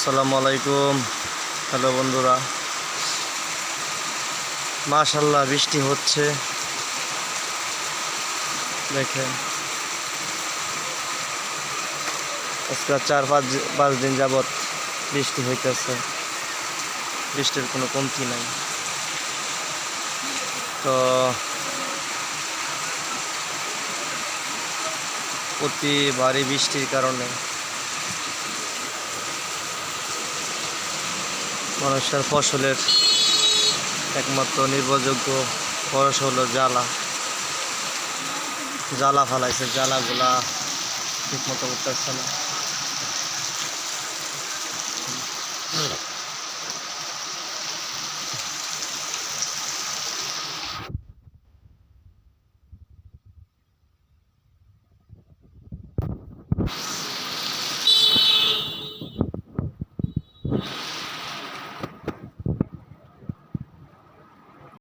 আসসালামু আলাইকুম। হ্যালো বন্ধুরা, মাশাআল্লাহ বৃষ্টি হচ্ছে। দেখেন আজকে 4-5 দিন যাবৎ বৃষ্টি হইতেছে, বৃষ্টির কোনো কমতি নাই। তো অতি ভারী বৃষ্টির কারণে মানুষের ফসলের একমাত্র নির্ভরযোগ্য খরচ হলো জ্বালা ফালাইছে, জ্বালাগুলা ঠিক মতো উঠতেছে না।